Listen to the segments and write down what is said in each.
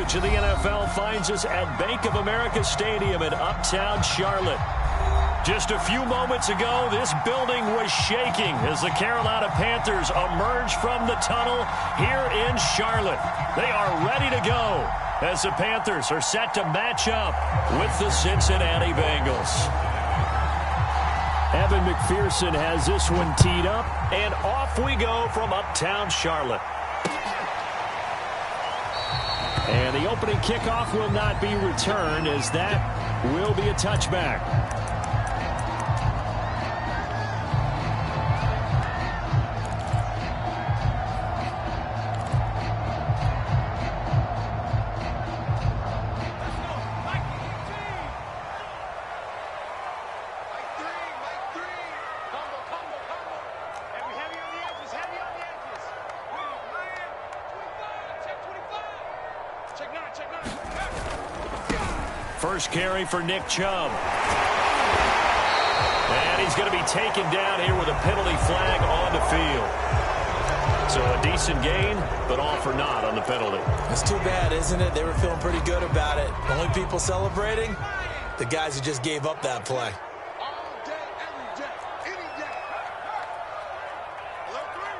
coverage of the NFL finds us at Bank of America Stadium in Uptown Charlotte. Just a few moments ago, this building was shaking as the Carolina Panthers emerge from the tunnel here in Charlotte. They are ready to go as the Panthers are set to match up with the Cincinnati Bengals. Evan McPherson has this one teed up, and off we go from Uptown Charlotte. And the opening kickoff will not be returned, as that will be a touchback. First carry for Nick Chubb. And he's going to be taken down here with a penalty flag on the field. So a decent gain, but all for naught on the penalty. It's too bad, isn't it? They were feeling pretty good about it. Only people celebrating, the guys who just gave up that play. All day, every day, any day. Hello, three.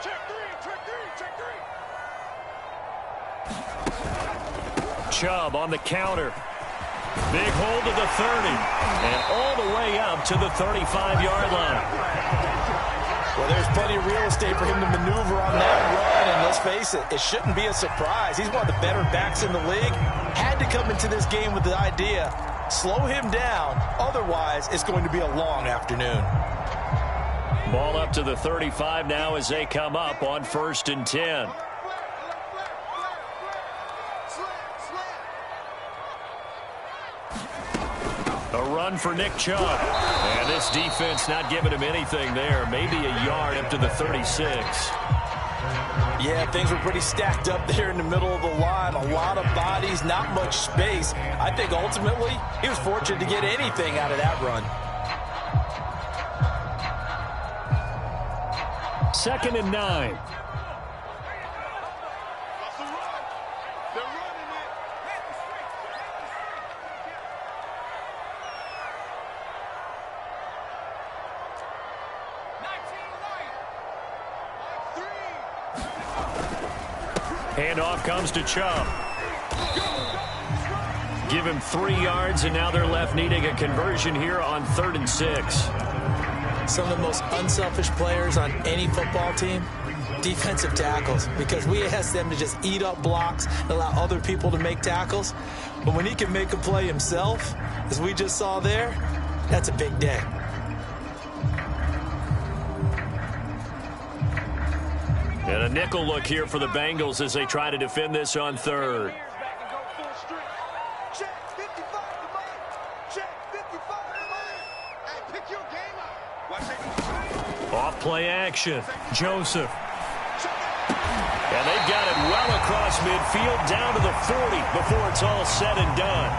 Check three, check three, check three. Chubb on the counter. Big hold to the 30, and all the way up to the 35-yard line. Well, there's plenty of real estate for him to maneuver on that run, and let's face it, it shouldn't be a surprise. He's one of the better backs in the league. Had to come into this game with the idea, slow him down, otherwise it's going to be a long afternoon. Ball up to the 35 now as they come up on 1st and 10. A run for Nick Chubb. And this defense not giving him anything there. Maybe a yard up to the 36. Yeah, things were pretty stacked up there in the middle of the line. A lot of bodies, not much space. I think ultimately he was fortunate to get anything out of that run. 2nd and 9. Handoff comes to Chubb. Give him 3 yards, and now they're left needing a conversion here on 3rd and 6. Some of the most unselfish players on any football team, defensive tackles, because we ask them to just eat up blocks and allow other people to make tackles. But when he can make a play himself, as we just saw there, that's a big day. And a nickel look here for the Bengals as they try to defend this on 3rd. Off play action. Joseph. And they've got it well across midfield down to the 40 before it's all said and done.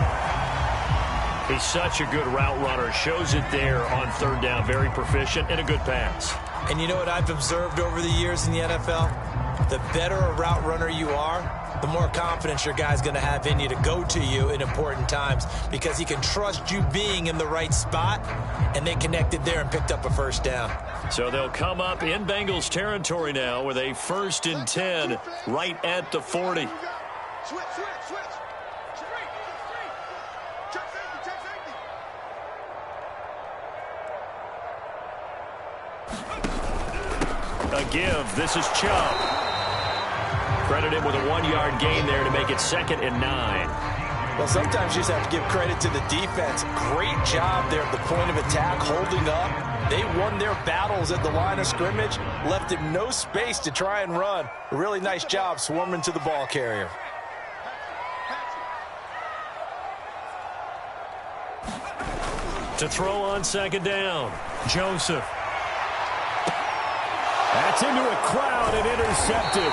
He's such a good route runner. Shows it there on 3rd down. Very proficient and a good pass. And you know what I've observed over the years in the NFL? The better a route runner you are, the more confidence your guy's going to have in you to go to you in important times, because he can trust you being in the right spot, and they connected there and picked up a 1st down. So they'll come up in Bengals territory now with a 1st and 10 right at the 40. A give. This is Chubb. Credit him with a 1-yard gain there to make it 2nd and 9. Well, sometimes you just have to give credit to the defense. Great job there at the point of attack, holding up. They won their battles at the line of scrimmage, left him no space to try and run. A really nice job swarming to the ball carrier. To throw on 2nd down, Joseph. That's into a crowd and intercepted.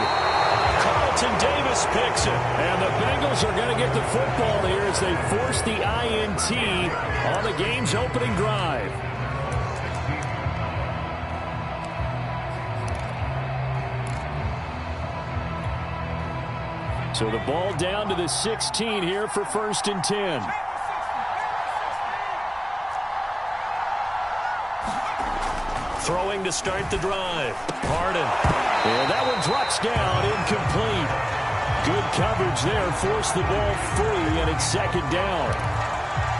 Carlton Davis picks it. And the Bengals are going to get the football here as they force the INT on the game's opening drive. So the ball down to the 16 here for 1st and 10. Throwing to start the drive. Harden. And that one drops down, incomplete. Good coverage there. Forced the ball free, and it's 2nd down.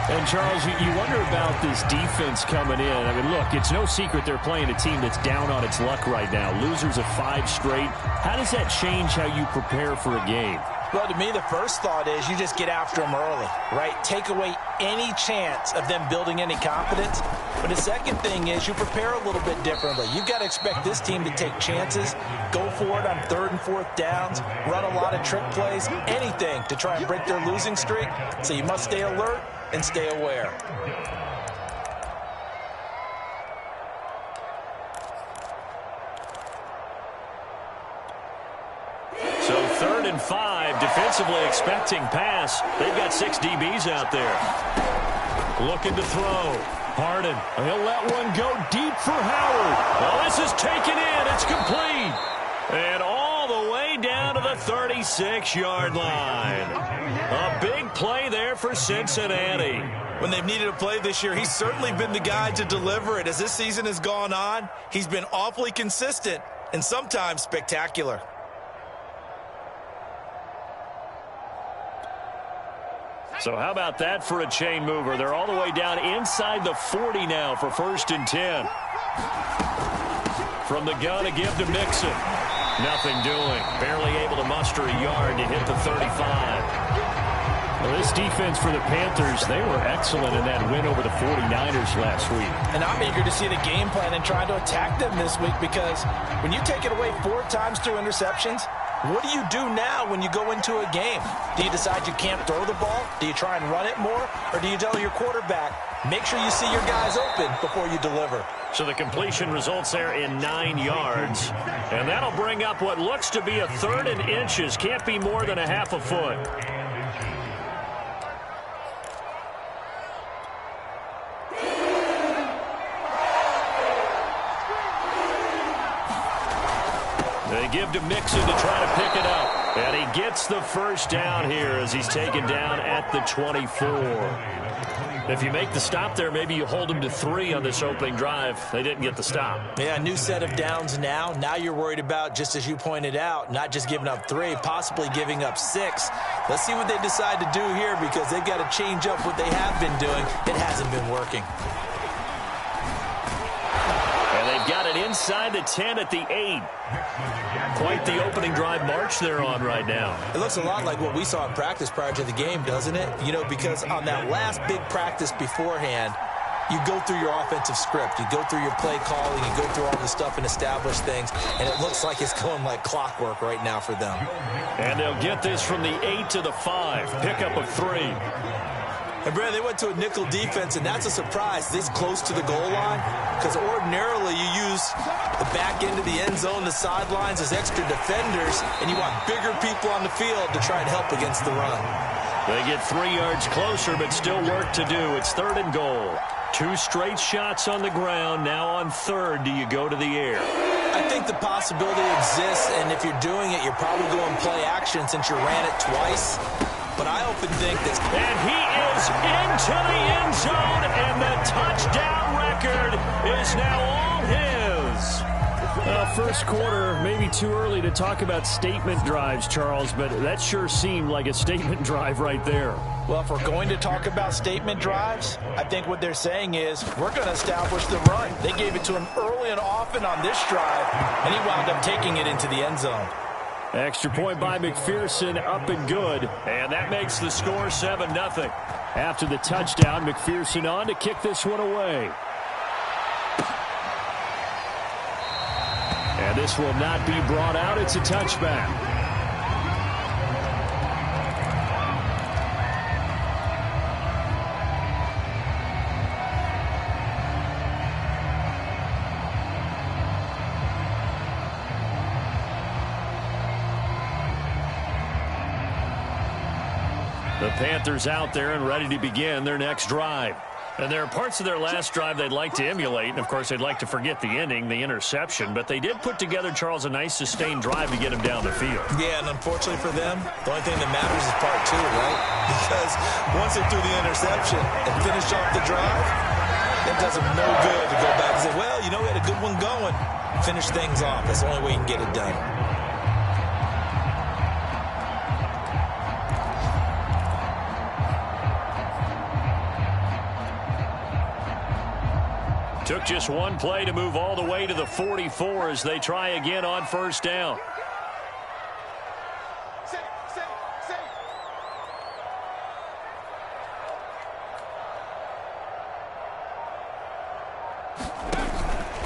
And, Charles, you wonder about this defense coming in. I mean, look, it's no secret they're playing a team that's down on its luck right now. Losers of 5 straight. How does that change how you prepare for a game? Well, to me, the first thought is you just get after them early, right? Take away any chance of them building any confidence. But the second thing is you prepare a little bit differently. You've got to expect this team to take chances, go for it on 3rd and 4th downs, run a lot of trick plays, anything to try and break their losing streak. So you must stay alert and stay aware. So 3rd and 5, defensively expecting pass. They've got 6 DBs out there. Looking to throw. Harden, he'll let one go deep for Howard. Oh, this is taken in. It's complete. And all the way down to the 36-yard line. A big play there for Cincinnati. When they've needed a play this year, he's certainly been the guy to deliver it. As this season has gone on, he's been awfully consistent and sometimes spectacular. So how about that for a chain mover? They're all the way down inside the 40 now for 1st and 10. From the gun to give to Mixon. Nothing doing. Barely able to muster a yard to hit the 35. Well, this defense for the Panthers, they were excellent in that win over the 49ers last week. And I'm eager to see the game plan and try to attack them this week, because when you take it away 4 times through interceptions, what do you do now when you go into a game? Do you decide you can't throw the ball? Do you try and run it more? Or do you tell your quarterback, make sure you see your guys open before you deliver? So the completion results there in 9 yards. And that'll bring up what looks to be a 3rd and inches. Can't be more than a half a foot. They give to Mixon to try to pick it up. And he gets the 1st down here as he's taken down at the 24. If you make the stop there, maybe you hold them to 3 on this opening drive. They didn't get the stop. Yeah, new set of downs now. Now you're worried about, just as you pointed out, not just giving up 3, possibly giving up 6. Let's see what they decide to do here, because they've got to change up what they have been doing. It hasn't been working. And they've got it inside the 10 at the 8. Quite the opening drive march they're on right now. It looks a lot like what we saw in practice prior to the game, doesn't it? You know, because on that last big practice beforehand, you go through your offensive script. You go through your play calling. You go through all the stuff and establish things. And it looks like it's going like clockwork right now for them. And they'll get this from the 8 to the 5. Pickup of 3. And, Brad, they went to a nickel defense, and that's a surprise this close to the goal line, because ordinarily you use the back end of the end zone, the sidelines as extra defenders, and you want bigger people on the field to try and help against the run. They get 3 yards closer, but still work to do. It's 3rd and goal. 2 straight shots on the ground. Now on 3rd, do you go to the air? I think the possibility exists, and if you're doing it, you're probably going play action since you ran it twice. But I often think that... And he is into the end zone, and the touchdown record is now all his. First quarter, maybe too early to talk about statement drives, Charles, but that sure seemed like a statement drive right there. Well, if we're going to talk about statement drives, I think what they're saying is we're going to establish the run. They gave it to him early and often on this drive, and he wound up taking it into the end zone. Extra point by McPherson, up and good. And that makes the score 7-0. After the touchdown, McPherson on to kick this one away. And this will not be brought out. It's a touchback. The Panthers out there and ready to begin their next drive. And there are parts of their last drive they'd like to emulate. And, of course, they'd like to forget the ending, the interception. But they did put together, Charles, a nice sustained drive to get him down the field. Yeah, and unfortunately for them, the only thing that matters is part two, right? Because once they threw the interception and finished off the drive, it does them no good to go back and say, well, you know, we had a good one going. Finish things off. That's the only way you can get it done. Took just one play to move all the way to the 44 as they try again on first down.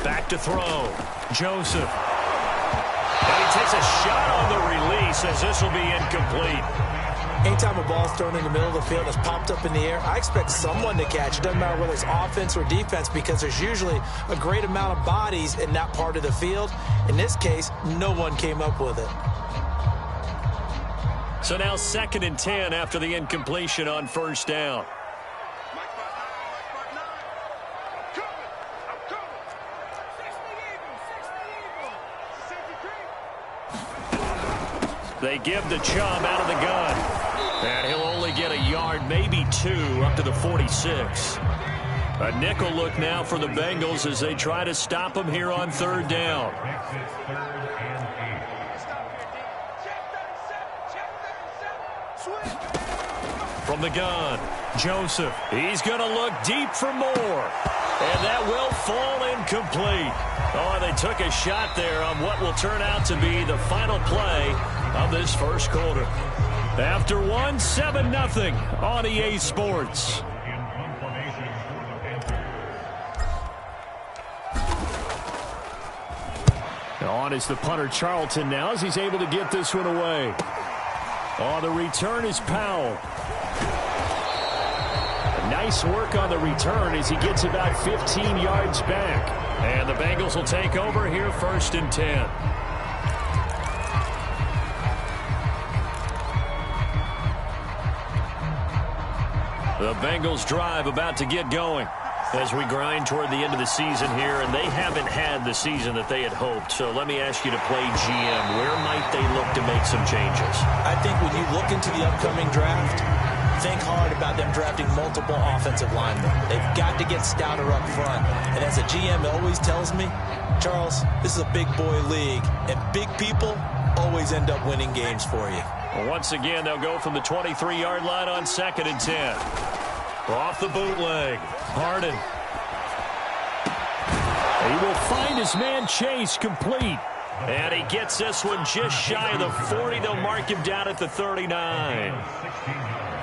Back to throw. Joseph. And he takes a shot on the release as this will be incomplete. Anytime a ball's thrown in the middle of the field that's popped up in the air, I expect someone to catch. It doesn't matter whether it's offense or defense because there's usually a great amount of bodies in that part of the field. In this case, no one came up with it. So now 2nd and 10 after the incompletion on first down. They give the Chubb out of the gun. And he'll only get a yard, maybe 2, up to the 46. A nickel look now for the Bengals as they try to stop him here on 3rd down. From the gun, Joseph. He's going to look deep for more. And that will fall incomplete. Oh, they took a shot there on what will turn out to be the final play of this first quarter. After 7-0 on EA Sports. On is the punter Charlton now as he's able to get this one away. On the return is Powell. Nice work on the return as he gets about 15 yards back. And the Bengals will take over here 1st and 10. The Bengals drive about to get going as we grind toward the end of the season here, and they haven't had the season that they had hoped. So let me ask you to play GM. Where might they look to make some changes? I think when you look into the upcoming draft, think hard about them drafting multiple offensive linemen. They've got to get stouter up front. And as a GM always tells me, Charles, this is a big boy league, and big people always end up winning games for you. Well, once again, they'll go from the 23-yard line on 2nd and 10. Off the bootleg, Harden. He will find his man Chase complete. And he gets this one just shy of the 40. They'll mark him down at the 39.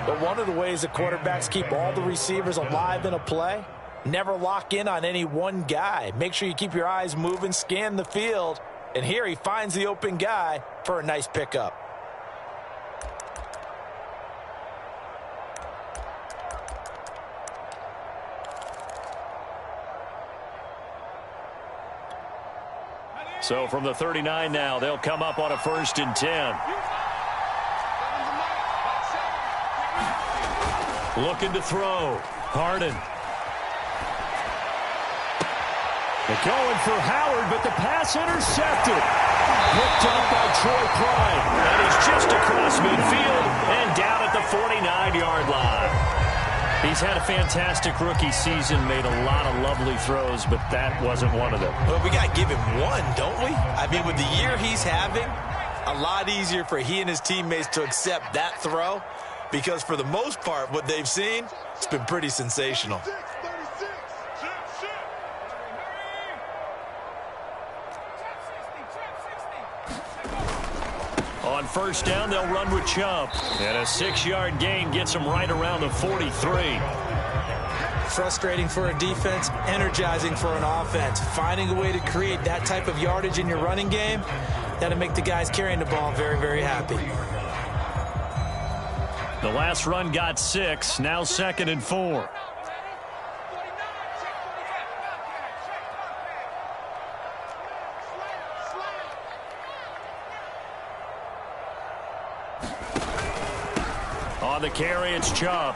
But one of the ways that quarterbacks keep all the receivers alive in a play, never lock in on any one guy. Make sure you keep your eyes moving, scan the field. And here he finds the open guy for a nice pickup. So from the 39 now, they'll come up on a 1st and 10. Looking to throw. Harden. They're going for Howard, but the pass intercepted. Picked up by Troy Pride. And he's just across midfield and down at the 49-yard line. He's had a fantastic rookie season, made a lot of lovely throws, but that wasn't one of them. Well, we got to give him one, don't we? I mean, with the year he's having, a lot easier for he and his teammates to accept that throw because for the most part, what they've seen, it's been pretty sensational. On first down, they'll run with Chubb. And a 6-yard gain gets them right around the 43. Frustrating for a defense, energizing for an offense. Finding a way to create that type of yardage in your running game, that'll make the guys carrying the ball very, very happy. The last run got 6, now 2nd and 4. On the carry, it's Chubb.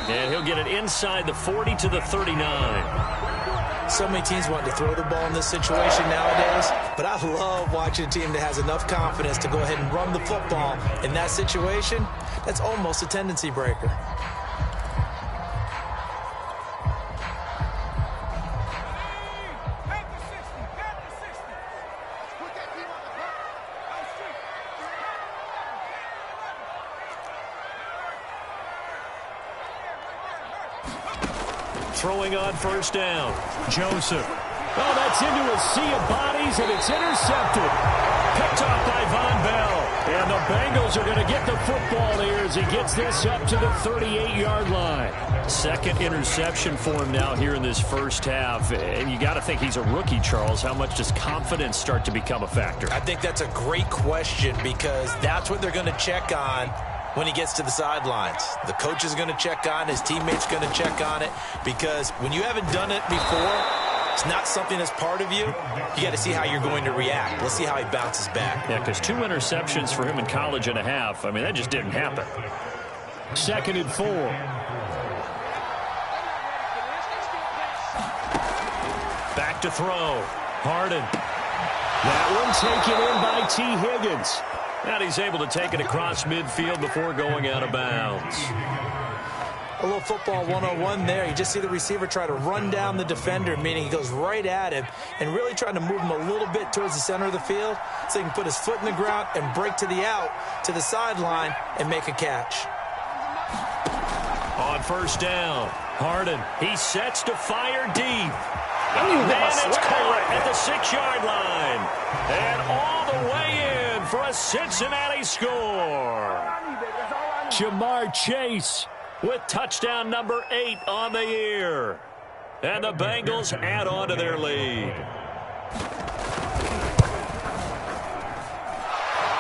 And he'll get it inside the 40 to the 39. So many teams want to throw the ball in this situation nowadays, but I love watching a team that has enough confidence to go ahead and run the football in that situation. That's almost a tendency breaker. Throwing on first down. Joseph. Oh, that's into a sea of bodies, and it's intercepted. Picked off by Von Bell. And the Bengals are going to get the football here as he gets this up to the 38-yard line. Second interception for him now here in this first half. And you got to think he's a rookie, Charles. How much does confidence start to become a factor? I think that's a great question because that's what they're going to check on when he gets to the sidelines. The coach is going to check on, his teammates going to check on it, because when you haven't done it before, it's not something that's part of you. You got to see how you're going to react. Let's see how he bounces back. Yeah, because 2 interceptions for him in college and a half. I mean, that just didn't happen. 2nd and 4. Back to throw. Harden. That one taken in by T. Higgins. And he's able to take it across midfield before going out of bounds. A little football 101 there. You just see the receiver try to run down the defender, meaning he goes right at him and really trying to move him a little bit towards the center of the field so he can put his foot in the ground and break to the out, to the sideline, and make a catch. On first down, Harden. He sets to fire deep. And it's caught at the 6-yard line. And all the way in for a Cincinnati score. Jamar Chase with touchdown number 8 on the year. And the Bengals add on to their lead.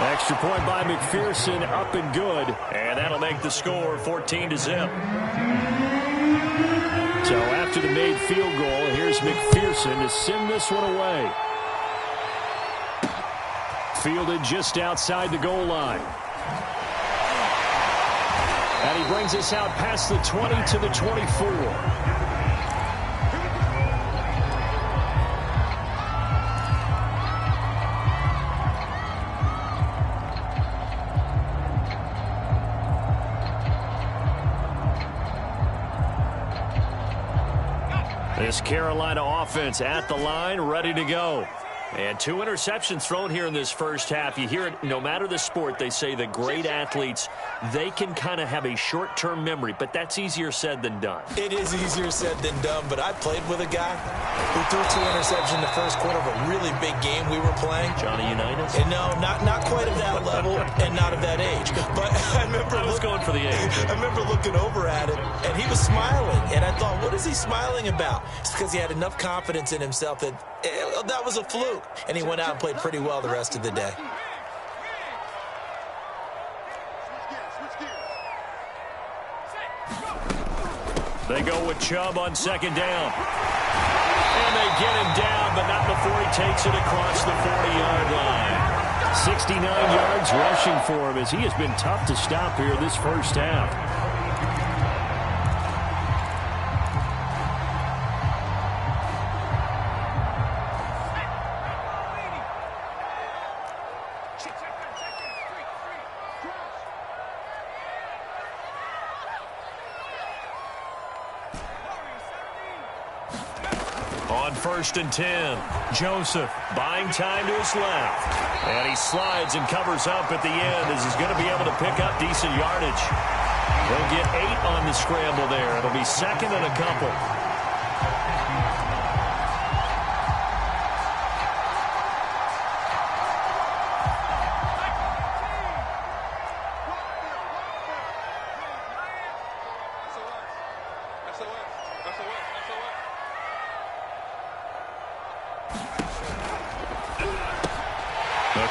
Extra point by McPherson, up and good. And that'll make the score 14-0. So after the made field goal, here's McPherson to send this one away. Fielded just outside the goal line. And he brings us out past the 20 to the 24. This Carolina offense at the line, ready to go. And 2 interceptions thrown here in this first half. You hear it, no matter the sport, they say that great athletes, they can kind of have a short-term memory, but that's easier said than done. It is easier said than done, but I played with a guy who threw 2 interceptions in the first quarter of a really big game we were playing. Johnny Unitas? And no, not quite of that level and not of that age. But I remember I was going for the age. I remember looking over at him, and he was smiling. And I thought, what is he smiling about? It's because he had enough confidence in himself that that was a fluke. And he went out and played pretty well the rest of the day. They go with Chubb on 2nd down. And they get him down, but not before he takes it across the 40-yard line. 69 yards rushing for him as he has been tough to stop here this first half. On 1st and 10, Joseph buying time to his left. And he slides and covers up at the end as he's going to be able to pick up decent yardage. He'll get 8 on the scramble there. It'll be 2nd and a couple.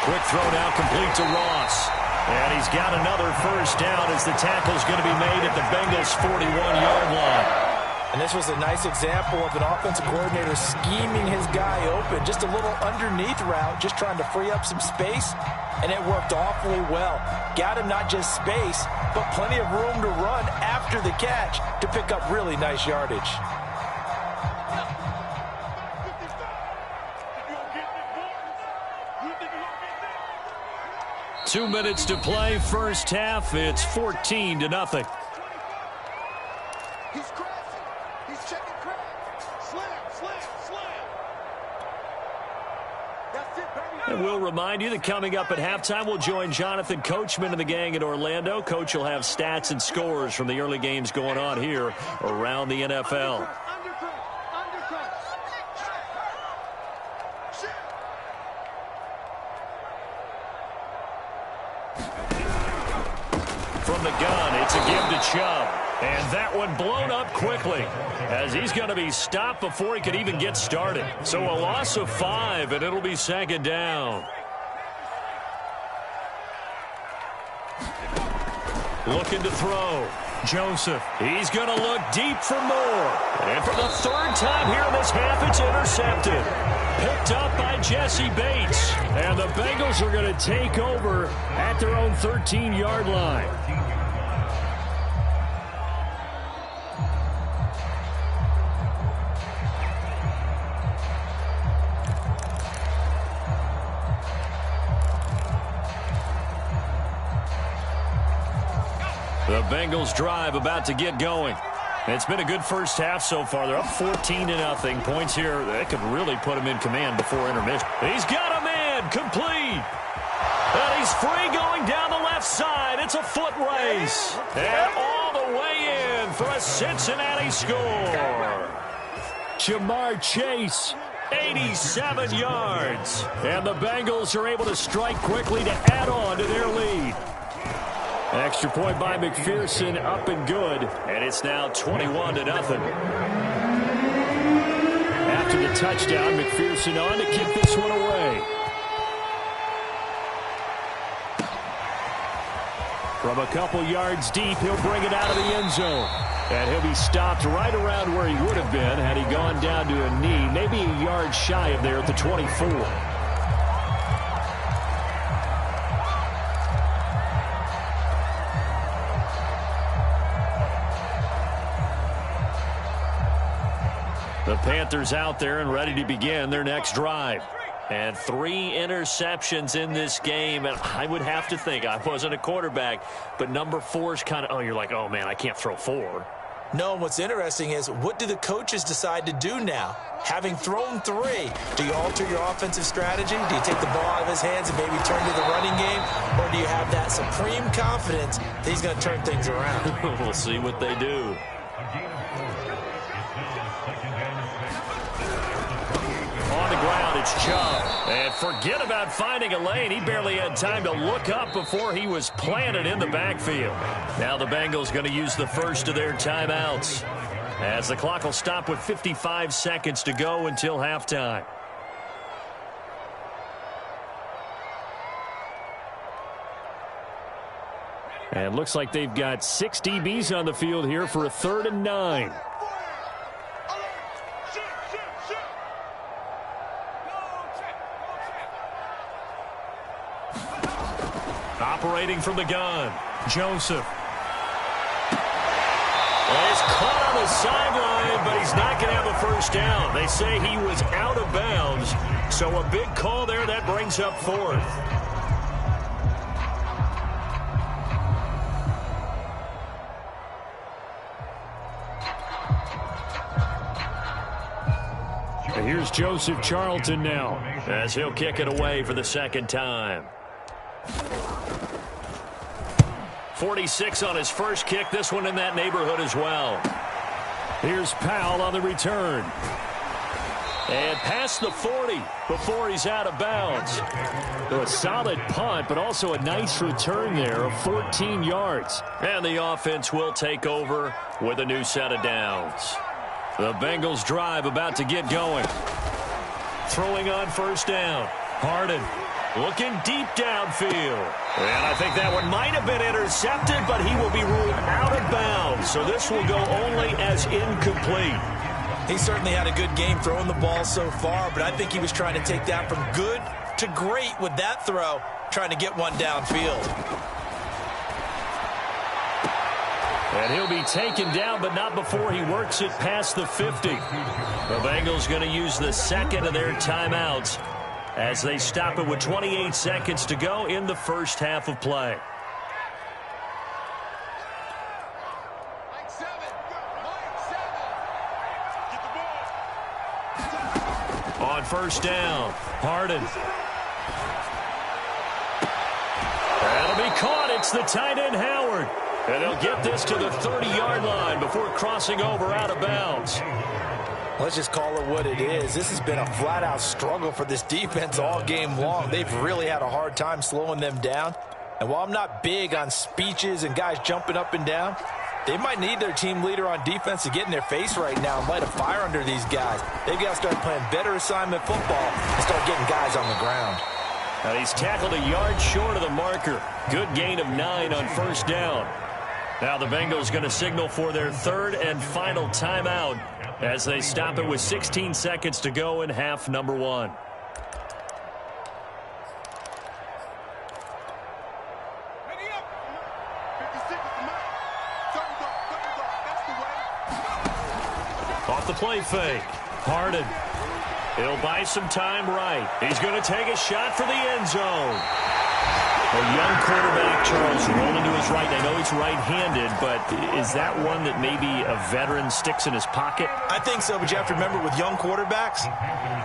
Quick throw now complete to Ross. And he's got another first down as the tackle's going to be made at the Bengals' 41-yard line. And this was a nice example of an offensive coordinator scheming his guy open. Just a little underneath route, just trying to free up some space, and it worked awfully well. Got him not just space, but plenty of room to run after the catch to pick up really nice yardage. 2 minutes to play, first half. It's 14-0. He's crashing. He's checking crash. Slam, slam, slam. That's it, baby. And we'll remind you that coming up at halftime, we'll join Jonathan Coachman and the gang in Orlando. Coach will have stats and scores from the early games going on here around the NFL. From the gun, it's a give to Chubb. And that one blown up quickly as he's going to be stopped before he could even get started. So a loss of 5, and it'll be second down. Looking to throw. Joseph. He's going to look deep for more. And for the third time here in this half, it's intercepted. Picked up by Jesse Bates. And the Bengals are going to take over at their own 13-yard line. The Bengals drive about to get going. It's been a good first half so far. They're up 14-0. Points here, that could really put him in command before intermission. He's got a man, complete. And he's free going down the left side. It's a foot race. And all the way in for a Cincinnati score. Jamar Chase, 87 yards. And the Bengals are able to strike quickly to add on to their lead. Extra point by McPherson, up and good. And it's now 21-0. After the touchdown, McPherson on to kick this one away. From a couple yards deep, he'll bring it out of the end zone. And he'll be stopped right around where he would have been had he gone down to a knee, maybe a yard shy of there at the 24. The Panthers out there and ready to begin their next drive. And 3 interceptions in this game. And I would have to think, I wasn't a quarterback, but number 4 is kind of, you're like, oh, man, I can't throw 4. No, what's interesting is what do the coaches decide to do now? Having thrown 3, do you alter your offensive strategy? Do you take the ball out of his hands and maybe turn to the running game? Or do you have that supreme confidence that he's going to turn things around? We'll see what they do. On the ground, it's Chubb. And forget about finding a lane. He barely had time to look up before he was planted in the backfield. Now the Bengals going to use the first of their timeouts, as the clock will stop with 55 seconds to go until halftime. And looks like they've got 6 DBs on the field here for a 3rd and 9. Operating from the gun, Joseph. Well, he's caught on the sideline, but he's not going to have a first down. They say he was out of bounds, so a big call there. That brings up 4th. And here's Joseph Charlton now, as he'll kick it away for the 2nd time. 46 on his first kick. This one in that neighborhood as well. Here's Powell on the return. And past the 40 before he's out of bounds. A solid punt, but also a nice return there of 14 yards. And the offense will take over with a new set of downs. The Bengals drive about to get going. Throwing on first down. Harden looking deep downfield. And I think that one might have been intercepted, but he will be ruled out of bounds. so this will go only as incomplete. He certainly had a good game throwing the ball so far, but I think he was trying to take that from good to great with that throw, trying to get one downfield. And he'll be taken down, but not before he works it past the 50. The Bengals going to use the second of their timeouts as they stop it with 28 seconds to go in the first half of play. On first down, Harden. That'll be caught. It's the tight end, Howard. And they'll get this to the 30-yard line before crossing over out of bounds. Let's just call it what it is. This has been a flat-out struggle for this defense all game long. They've really had a hard time slowing them down. And while I'm not big on speeches and guys jumping up and down, they might need their team leader on defense to get in their face right now and light a fire under these guys. They've got to start playing better assignment football and start getting guys on the ground. Now he's tackled a yard short of the marker. Good gain of 9 on first down. Now the Bengals going to signal for their third and final timeout as they stop it with 16 seconds to go in half number 1. Off the play fake. Harden. He'll buy some time right. He's going to take a shot for the end zone. A young quarterback, Charles, rolling to his right. I know he's right-handed, but is that one that maybe a veteran sticks in his pocket? I think so, but you have to remember with young quarterbacks,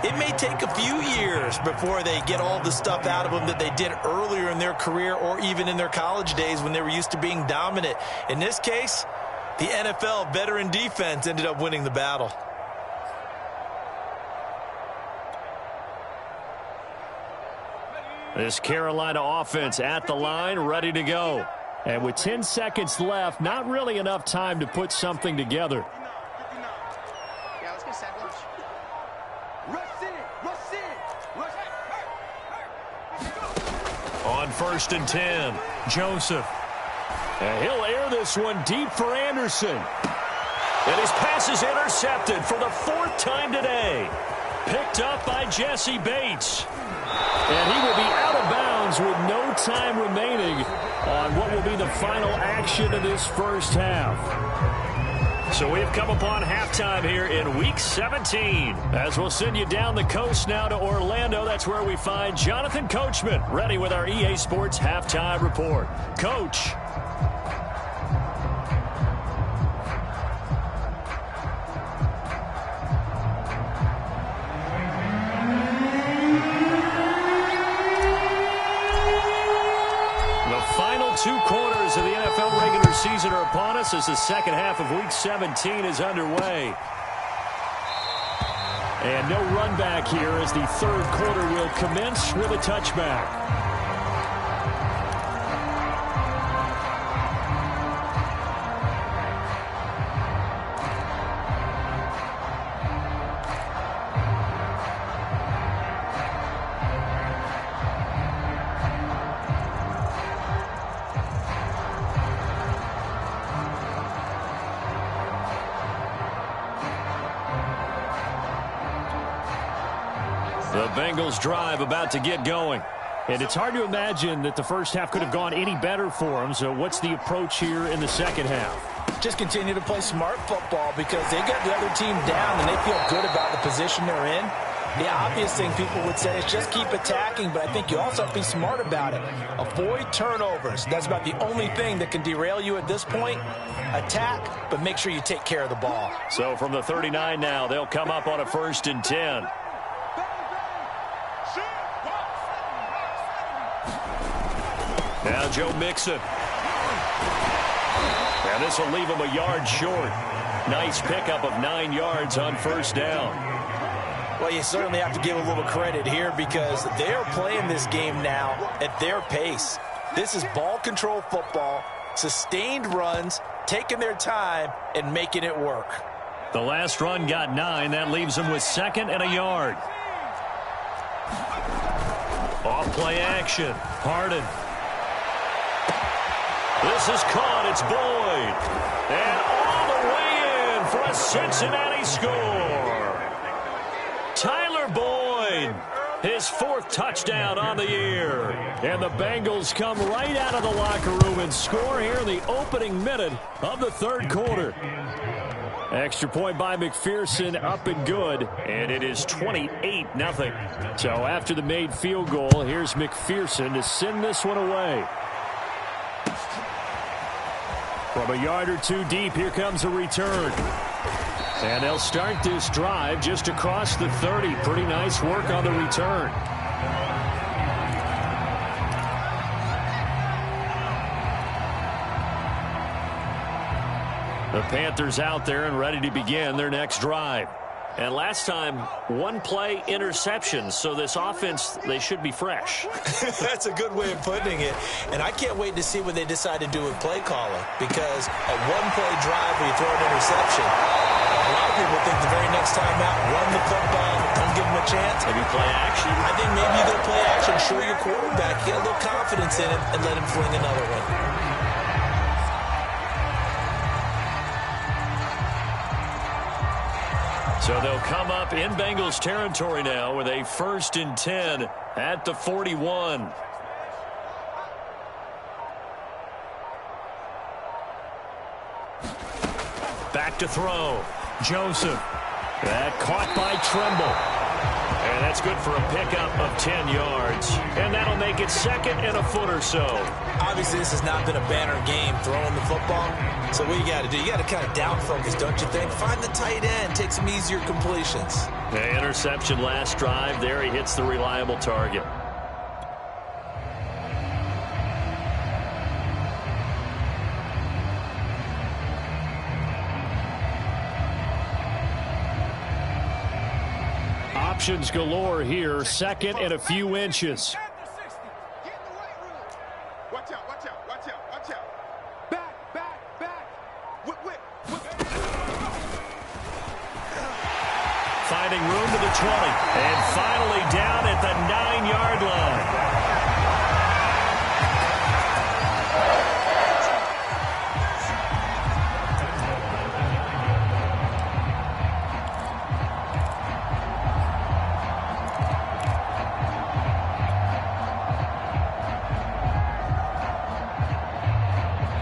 it may take a few years before they get all the stuff out of them that they did earlier in their career or even in their college days when they were used to being dominant. In this case, the NFL veteran defense ended up winning the battle. This Carolina offense at the line, ready to go. And with 10 seconds left, not really enough time to put something together. Yeah, let's get set. Rush in. On first and 10, Joseph. And he'll air this one deep for Anderson. And his pass is intercepted for the 4th time today. Picked up by Jesse Bates. And he will be out of bounds with no time remaining on what will be the final action of this first half. So we've come upon halftime here in Week 17. As we'll send you down the coast now to Orlando. That's where we find Jonathan Coachman ready with our EA Sports Halftime Report. Coach. Two quarters of the NFL regular season are upon us as the second half of Week 17 is underway. And no run back here as the third quarter will commence with a touchback. The Bengals drive about to get going. And it's hard to imagine that the first half could have gone any better for them. So what's the approach here in the second half? Just continue to play smart football because they got the other team down and they feel good about the position they're in. The obvious thing people would say is just keep attacking, but I think you also have to be smart about it. Avoid turnovers. That's about the only thing that can derail you at this point. Attack, but make sure you take care of the ball. So from the 39 now, they'll come up on a 1st and 10. Now Joe Mixon. And this will leave him a yard short. Nice pickup of 9 yards on first down. Well, you certainly have to give a little credit here because they're playing this game now at their pace. This is ball control football, sustained runs, taking their time, and making it work. The last run got 9. That leaves them with 2nd and a yard. Off play action. Harden. This is caught. It's Boyd. And Cincinnati score. Tyler Boyd, his 4th touchdown on the year. And the Bengals come right out of the locker room and score here in the opening minute of the 3rd quarter. Extra point by McPherson, up and good, and it is 28-0. So after the made field goal, here's McPherson to send this one away. From a yard or two deep, here comes a return. And they'll start this drive just across the 30. Pretty nice work on the return. The Panthers out there and ready to begin their next drive. And last time, 1-play interception. So this offense, they should be fresh. That's a good way of putting it. And I can't wait to see what they decide to do with play calling. Because a 1-play drive where you throw an interception, a lot of people think the very next time out, run the football, don't give them a chance. Maybe play action? I think maybe you go play action, show your quarterback, get a little confidence in him, and let him fling another one. So they'll come up in Bengals territory now with a 1st and 10 at the 41. Back to throw. Joseph. That caught by Tremble. And that's good for a pickup of 10 yards. And that'll make it 2nd and a foot or so. Obviously, this has not been a banner game throwing the football. So what you got to do, you got to kind of down focus, don't you think? Find the tight end, take some easier completions. The interception last drive. There he hits the reliable target. Options galore here. 2nd and a few inches. Watch out, watch out, watch out, watch out. Back, back, back. Whip. Finding room to the 20. And finally down at the 9-yard line.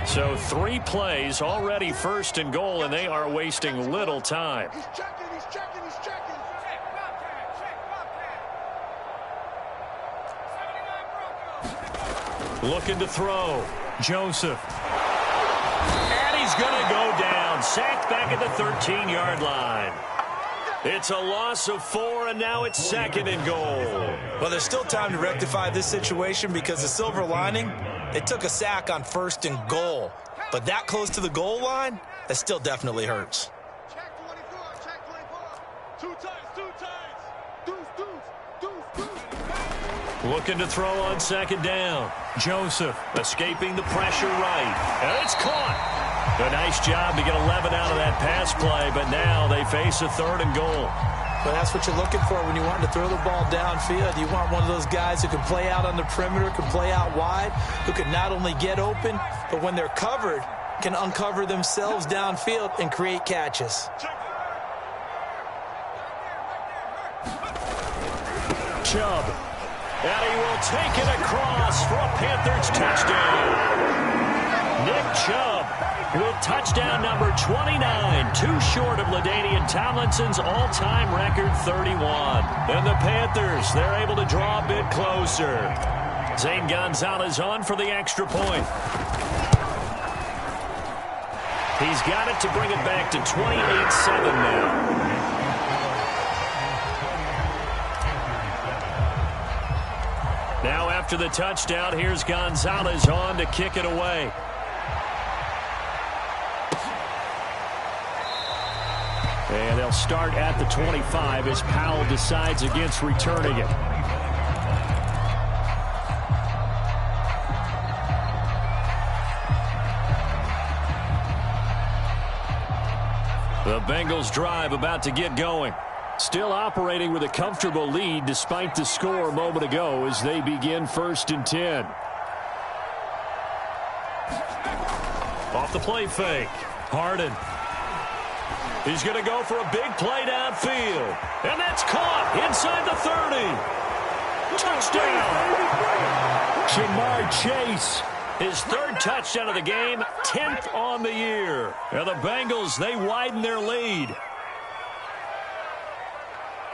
So 3 plays, already 1st and goal, and they are wasting little time. He's checking, he's checking, he's checking. Looking to throw. Joseph. And he's going to go down. Sacked back at the 13-yard line. It's a loss of 4, and now it's 2nd and goal. Well, there's still time to rectify this situation because the silver lining, they took a sack on 1st and goal. But that close to the goal line, that still definitely hurts. Check 24, check 24. 2 times. Deuce. Looking to throw on 2nd down. Joseph escaping the pressure right. And it's caught. A nice job to get 11 out of that pass play, but now they face a 3rd and goal. Well, that's what you're looking for when you want to throw the ball downfield. You want one of those guys who can play out on the perimeter, can play out wide, who can not only get open, but when they're covered, can uncover themselves downfield and create catches. Chubb. And he will take it across for a Panthers touchdown. Nick Chubb with touchdown number 29, too short of LaDainian Tomlinson's all-time record 31. And the Panthers, they're able to draw a bit closer. Zane Gonzalez on for the extra point. He's got it to bring it back to 28-7 now. Now after the touchdown, here's Gonzalez on to kick it away. And they'll start at the 25 as Powell decides against returning it. The Bengals drive about to get going. Still operating with a comfortable lead despite the score a moment ago as they begin 1st and 10. Off the play fake. Harden. He's going to go for a big play downfield. And that's caught inside the 30. Touchdown. Jamar Chase. His third touchdown of the game, 10th on the year. And the Bengals, they widen their lead.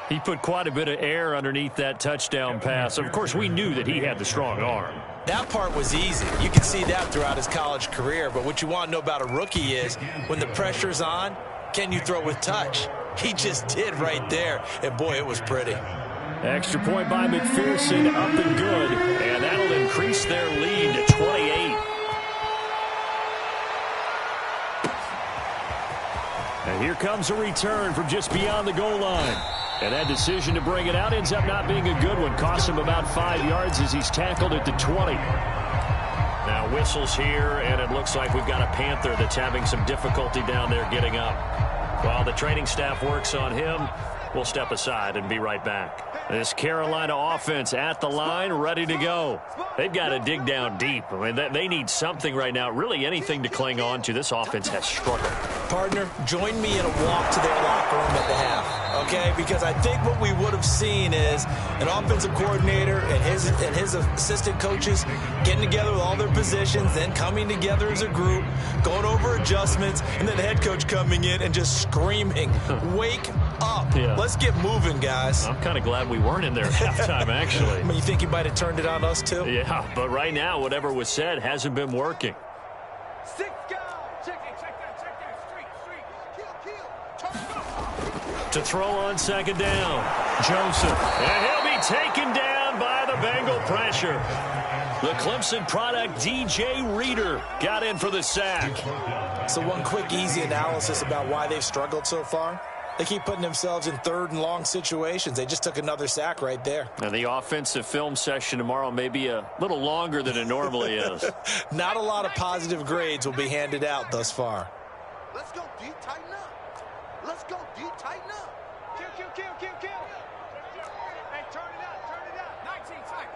He put quite a bit of air underneath that touchdown pass. Of course, we knew that he had the strong arm. That part was easy. You can see that throughout his college career. But what you want to know about a rookie is when the pressure's on, can you throw with touch? He just did right there. And, boy, it was pretty. Extra point by McPherson, up and good. And that'll increase their lead to 28. And here comes a return from just beyond the goal line. And that decision to bring it out ends up not being a good one. Costs him about 5 yards as he's tackled at the 20. Now whistles here, and it looks like we've got a Panther that's having some difficulty down there getting up. While the training staff works on him, we'll step aside and be right back. This Carolina offense at the line, ready to go. They've got to dig down deep. I mean, they need something right now, really anything to cling on to. This offense has struggled. Partner, join me in a walk to their locker room at the half, okay? Because I think what we would have seen is an offensive coordinator and his assistant coaches getting together with all their positions, then coming together as a group, going over adjustments, and then the head coach coming in and just screaming, wake up. Yeah. Let's get moving, guys. I'm kind of glad we weren't in there at halftime, actually. I mean, you think he might have turned it on us, too? Yeah, but right now, whatever was said hasn't been working. To throw on second down, Joseph. And he'll be taken down by the Bengal pressure. The Clemson product, DJ Reader, got in for the sack. So one quick, easy analysis about why they've struggled so far. They keep putting themselves in third and long situations. They just took another sack right there. And the offensive film session tomorrow may be a little longer than it normally is. Not a lot of positive grades will be handed out thus far. Let's go deep, tighten up. Let's go deep, tighten up. Kill. Hey, turn it up. 19 tight.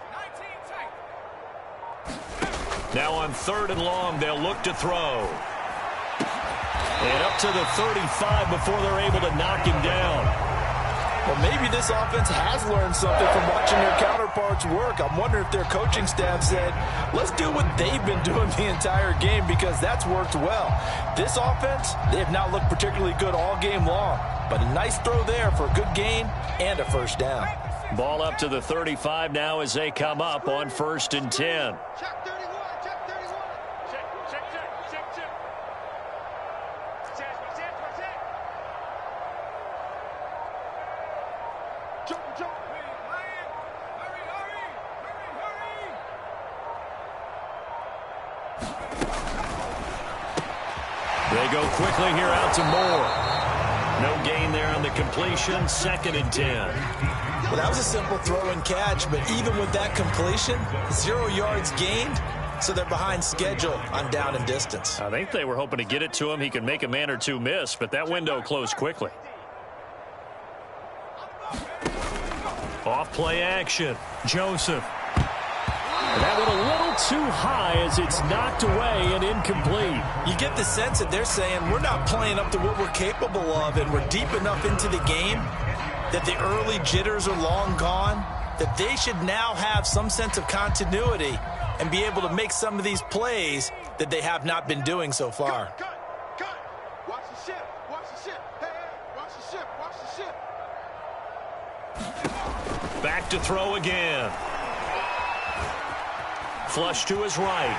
Now on third and long, they'll look to throw. And up to the 35 before they're able to knock him down. Well, maybe this offense has learned something from watching their counterparts work. I'm wondering if their coaching staff said, let's do what they've been doing the entire game because that's worked well. This offense, they have not looked particularly good all game long. But a nice throw there for a good gain and a first down. Ball up to the 35 now as they come up on 1st and 10. Check 31. They go quickly here out to Moore. No gain there on the completion, 2nd and 10. Well, that was a simple throw and catch, but even with that completion, 0 yards gained, so they're behind schedule on down and distance. I think they were hoping to get it to him. He could make a man or two miss, but that window closed quickly. Off play action. Joseph. That one a little too high as it's knocked away and incomplete. You get the sense that they're saying we're not playing up to what we're capable of and we're deep enough into the game that the early jitters are long gone, that they should now have some sense of continuity and be able to make some of these plays that they have not been doing so far. Cut. Watch the ship. Hey, watch the ship. Back to throw again. Flush to his right.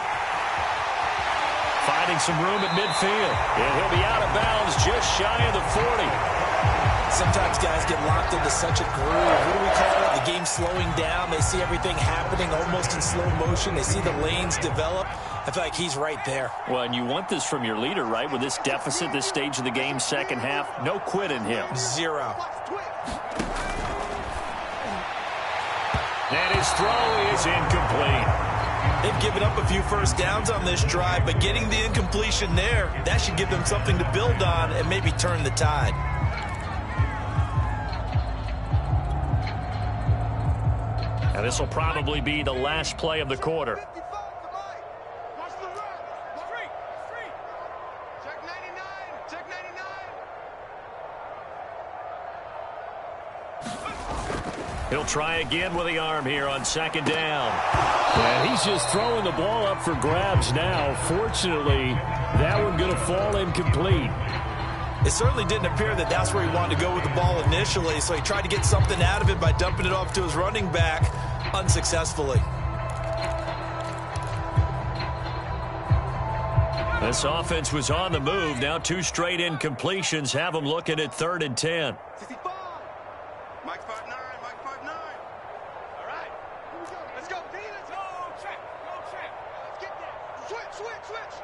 Finding some room at midfield. And he'll be out of bounds just shy of the 40. Sometimes guys get locked into such a groove. What do we call it? The game slowing down. They see everything happening almost in slow motion. They see the lanes develop. I feel like he's right there. Well, and you want this from your leader, right? With this deficit, this stage of the game, second half, no quit in him. 0. And his throw is incomplete. They've given up a few first downs on this drive, but getting the incompletion there, that should give them something to build on and maybe turn the tide. Now this will probably be the last play of the quarter. He'll try again with the arm here on second down. And he's just throwing the ball up for grabs now. Fortunately, that one going to fall incomplete. It certainly didn't appear that that's where he wanted to go with the ball initially, so he tried to get something out of it by dumping it off to his running back unsuccessfully. This offense was on the move. Now 2 straight incompletions have them looking at 3rd and 10. 65. Mike 5'9", Mike 5'9". All right, here we go. Let's go, D. Let's go. Check. Let's get there. Switch.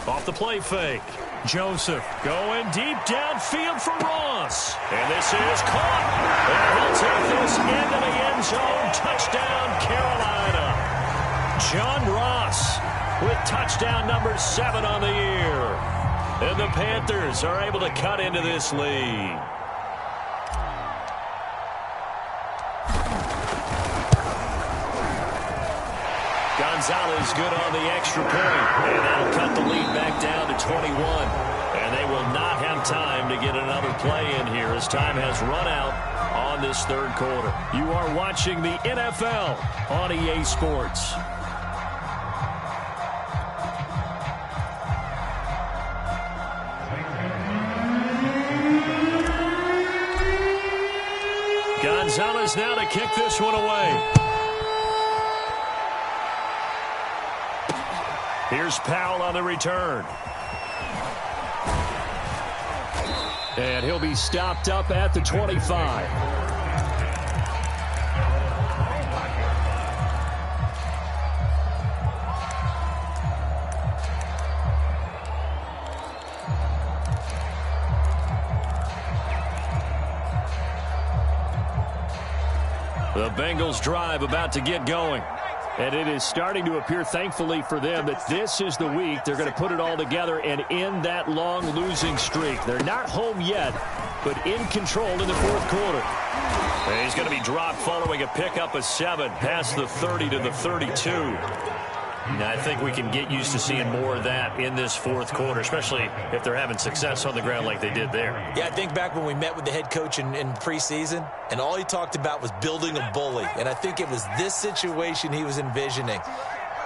Off the play fake. Joseph going deep downfield for Ross. And this is caught. And he'll take this into the end zone. Touchdown, Carolina. John Ross with touchdown number 7 on the year. And the Panthers are able to cut into this lead. Gonzalez good on the extra point. And that'll cut the lead back down to 21. And they will not have time to get another play in here as time has run out on this 3rd quarter. You are watching the NFL on EA Sports. Gonzalez now to kick this one away. Here's Powell on the return. And he'll be stopped up at the 25. The Bengals drive about to get going. And it is starting to appear, thankfully for them, that this is the week they're going to put it all together and end that long losing streak. They're not home yet, but in control in the 4th quarter. And he's going to be dropped following a pickup of 7 past the 30 to the 32. Now, I think we can get used to seeing more of that in this 4th quarter, especially if they're having success on the ground like they did there. Yeah, I think back when we met with the head coach in preseason, and all he talked about was building a bully. And I think it was this situation he was envisioning.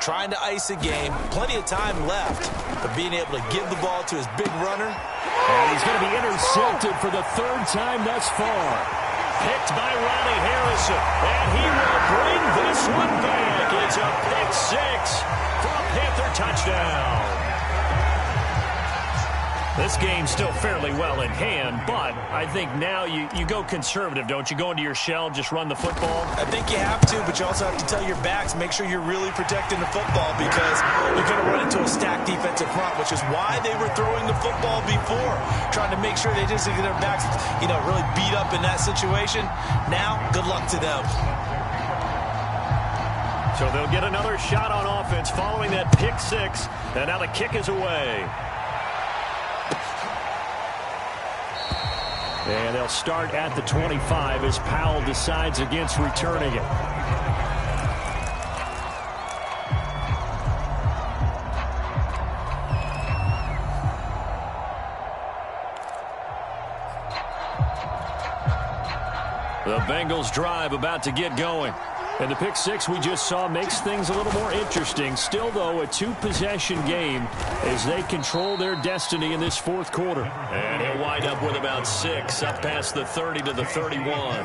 Trying to ice a game, plenty of time left, but being able to give the ball to his big runner. And he's going to be intercepted for the 3rd time thus far. Picked by Ronnie Harrison, and he will bring this one back. It's a pick 6 for a Panther touchdown. This game's still fairly well in hand, but I think now you go conservative, don't you? Go into your shell, just run the football? I think you have to, but you also have to tell your backs, make sure you're really protecting the football because you're going to run into a stacked defensive front, which is why they were throwing the football before, trying to make sure they just get their backs, really beat up in that situation. Now, good luck to them. So they'll get another shot on offense following that pick 6, and now the kick is away. And they'll start at the 25 as Powell decides against returning it. The Bengals drive about to get going. And the pick 6 we just saw makes things a little more interesting. Still, though, a 2-possession game as they control their destiny in this 4th quarter. And he'll wind up with about 6 up past the 30 to the 31.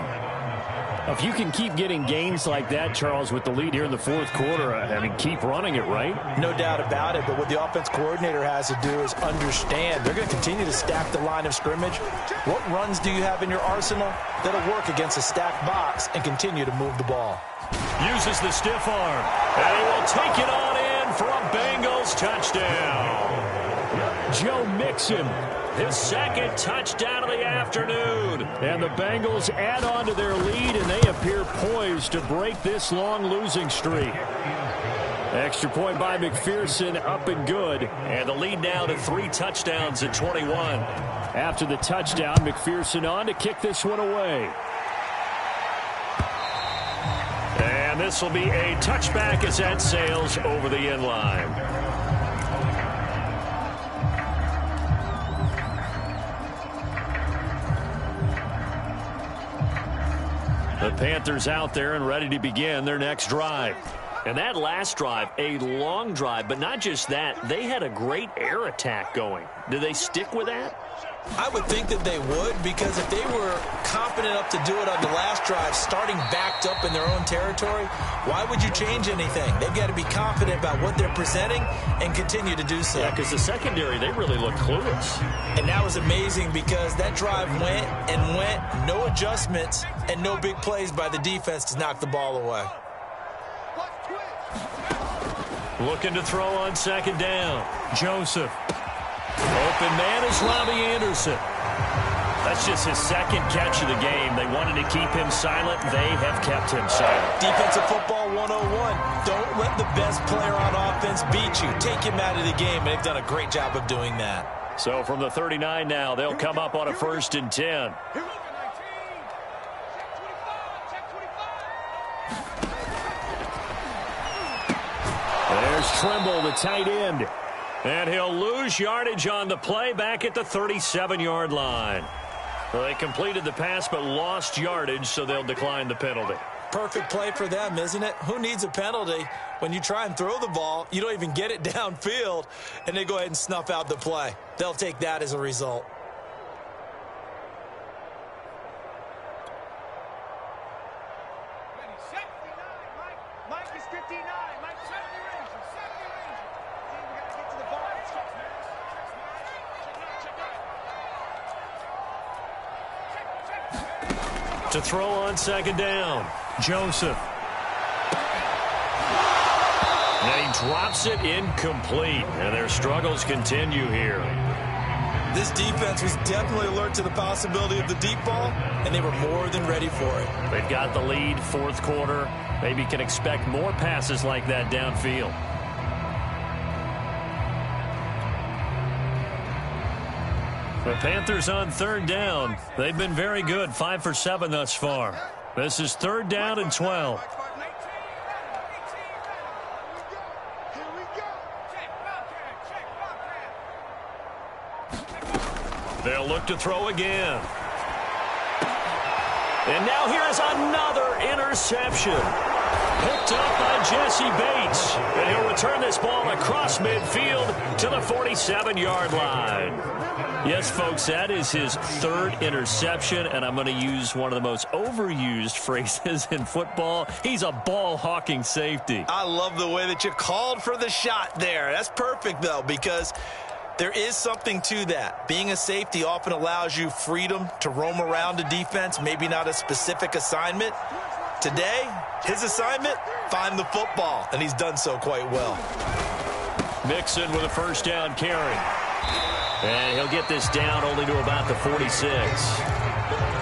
If you can keep getting gains like that, Charles, with the lead here in the 4th quarter, keep running it, right? No doubt about it, but what the offense coordinator has to do is understand they're going to continue to stack the line of scrimmage. What runs do you have in your arsenal that'll work against a stacked box and continue to move the ball? Uses the stiff arm, and he will take it on in for a Bengals touchdown. Joe Mixon, his 2nd touchdown of the afternoon. And the Bengals add on to their lead, and they appear poised to break this long losing streak. Extra point by McPherson, up and good. And the lead now to 3 touchdowns at 21. After the touchdown, McPherson on to kick this one away. And this will be a touchback as that sails over the end line. The Panthers out there and ready to begin their next drive. And that last drive, a long drive, but not just that, they had a great air attack going. Do they stick with that? I would think that they would, because if they were confident enough to do it on the last drive, starting backed up in their own territory, why would you change anything? They've got to be confident about what they're presenting and continue to do so. Yeah, because the secondary, they really look clueless. And that was amazing because that drive went and went, no adjustments, and no big plays by the defense to knock the ball away. Looking to throw on second down. Joseph. Open man is Robbie Anderson. That's just his second catch of the game. They wanted to keep him silent. They have kept him silent. Defensive football 101. Don't let the best player on offense beat you. Take him out of the game, and they've done a great job of doing that. So from the 39 now, they'll come up on a 1st and 10. There's Trimble, the tight end. And he'll lose yardage on the play back at the 37-yard line. Well, they completed the pass but lost yardage, so they'll decline the penalty. Perfect play for them, isn't it? Who needs a penalty when you try and throw the ball, you don't even get it downfield, and they go ahead and snuff out the play? They'll take that as a result. To throw on second down, Joseph. And he drops it incomplete. And their struggles continue here. This defense was definitely alert to the possibility of the deep ball, and they were more than ready for it. They've got the lead, 4th quarter. Maybe can expect more passes like that downfield. The Panthers on 3rd down. They've been very good, 5 for 7 thus far. This is 3rd down and 12. They'll look to throw again. And now here's another interception. Picked up by Jesse Bates. And he'll return this ball across midfield to the 47-yard line. Yes, folks, that is his 3rd interception, and I'm going to use one of the most overused phrases in football. He's a ball-hawking safety. I love the way that you called for the shot there. That's perfect, though, because there is something to that. Being a safety often allows you freedom to roam around a defense, maybe not a specific assignment. Today, his assignment, find the football, and he's done so quite well. Mixon with a 1st down carry. And he'll get this down only to about the 46.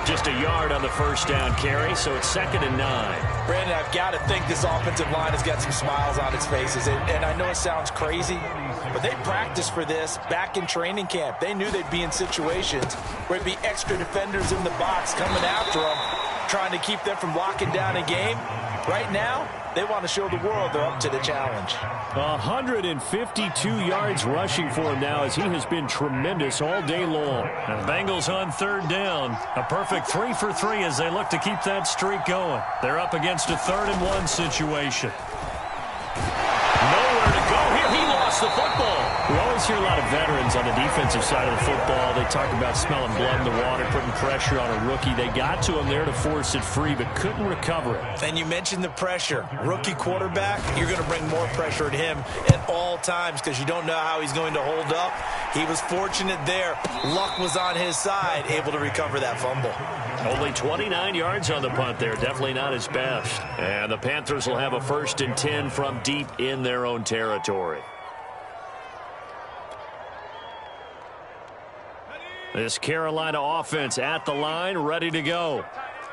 Just a yard on the 1st down carry, so it's 2nd and 9. Brandon, I've got to think this offensive line has got some smiles on its faces. And I know it sounds crazy, but they practiced for this back in training camp. They knew they'd be in situations where it'd be extra defenders in the box coming after them, trying to keep them from locking down a game. Right now, they want to show the world they're up to the challenge. 152 yards rushing for him now as he has been tremendous all day long. And Bengals on 3rd down. A perfect 3 for 3 as they look to keep that streak going. They're up against a 3rd and 1 situation. Nowhere to go here. He lost the football. We always hear a lot of veterans on the defensive side of the football. They talk about smelling blood in the water, putting pressure on a rookie. They got to him there to force it free, but couldn't recover it. And you mentioned the pressure. Rookie quarterback, you're going to bring more pressure at him at all times because you don't know how he's going to hold up. He was fortunate there. Luck was on his side, able to recover that fumble. Only 29 yards on the punt there. Definitely not his best. And the Panthers will have a 1st and 10 from deep in their own territory. This Carolina offense at the line, ready to go.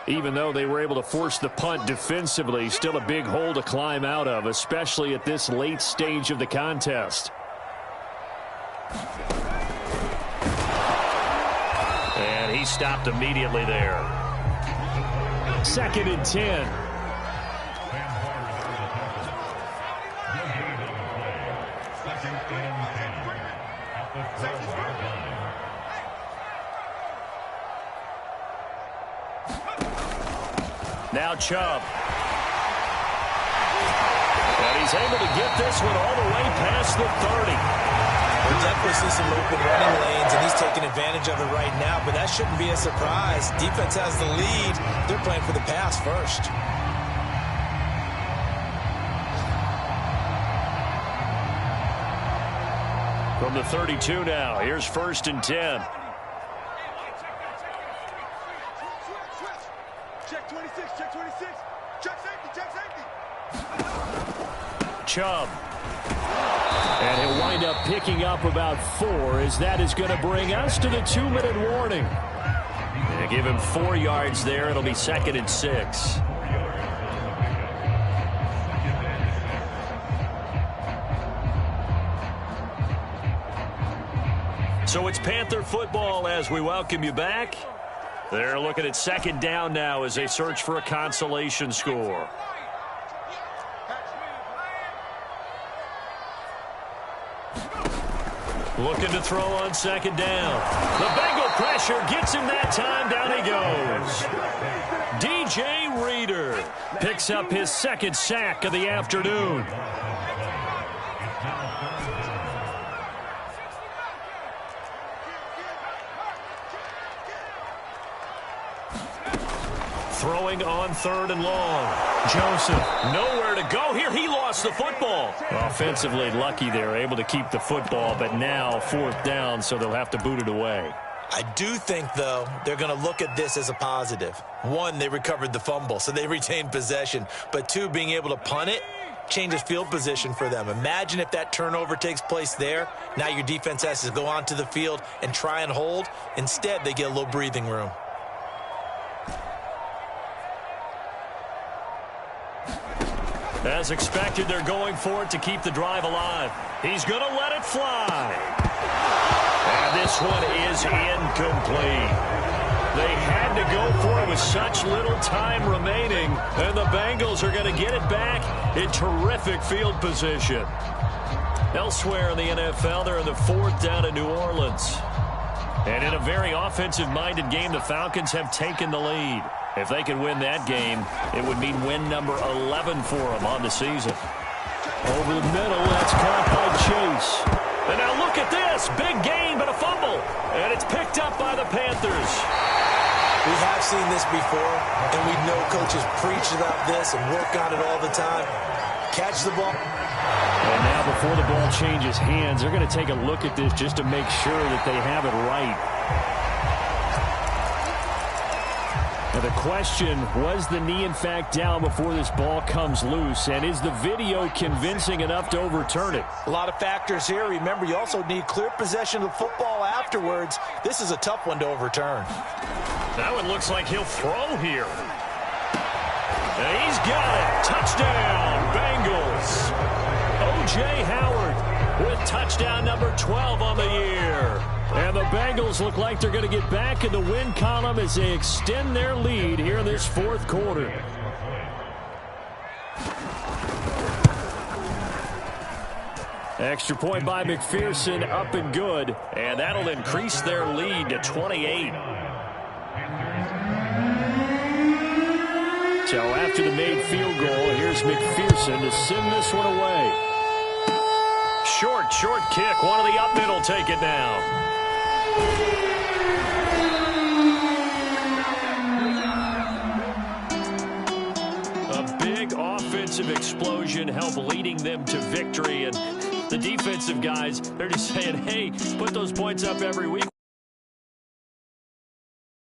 Even though they were able to force the punt defensively, still a big hole to climb out of, especially at this late stage of the contest. And he stopped immediately there. 2nd and 10. Now Chubb. And he's able to get this one all the way past the 30. We'll definitely see some open running lanes, and he's taking advantage of it right now, but that shouldn't be a surprise. Defense has the lead. They're playing for the pass first. From the 32 now, here's 1st and 10. Check 26, check 26. Check safety, check safety. Chubb. And he'll wind up picking up about 4, as that is going to bring us to the 2-minute warning. And give him 4 yards there. It'll be 2nd and 6. So it's Panther football as we welcome you back. They're looking at 2nd down now as they search for a consolation score. Looking to throw on 2nd down. The Bengal pressure gets him that time. Down he goes. DJ Reader picks up his 2nd sack of the afternoon. Throwing on 3rd and long. Joseph, nowhere to go here. He lost the football. Offensively lucky they're able to keep the football, but now 4th down, so they'll have to boot it away. I do think, though, they're going to look at this as a positive. 1, they recovered the fumble, so they retained possession. But 2, being able to punt it changes field position for them. Imagine if that turnover takes place there. Now your defense has to go onto the field and try and hold. Instead, they get a little breathing room. As expected, they're going for it to keep the drive alive. He's going to let it fly. And this one is incomplete. They had to go for it with such little time remaining, and the Bengals are going to get it back in terrific field position. Elsewhere in the NFL, they're in the 4th down in New Orleans. And in a very offensive-minded game, the Falcons have taken the lead. If they can win that game, it would mean win number 11 for them on the season. Over the middle, that's caught by Chase. And now look at this. Big gain, but a fumble. And it's picked up by the Panthers. We have seen this before, and we know coaches preach about this and work on it all the time. Catch the ball. And now before the ball changes hands, they're going to take a look at this just to make sure that they have it right. Now the question, was the knee in fact down before this ball comes loose? And is the video convincing enough to overturn it? A lot of factors here. Remember, you also need clear possession of the football afterwards. This is a tough one to overturn. That one looks like he'll throw here. And he's got it. Touchdown, Bengals. O.J. Howard with touchdown number 12 on the year. And the Bengals look like they're going to get back in the win column as they extend their lead here in this 4th quarter. Extra point by McPherson, up and good. And that'll increase their lead to 28. So after the made field goal, here's McPherson to send this one away. Short kick. One of the up mid will take it now. A big offensive explosion helped leading them to victory. And the defensive guys, they're just saying, hey, put those points up every week.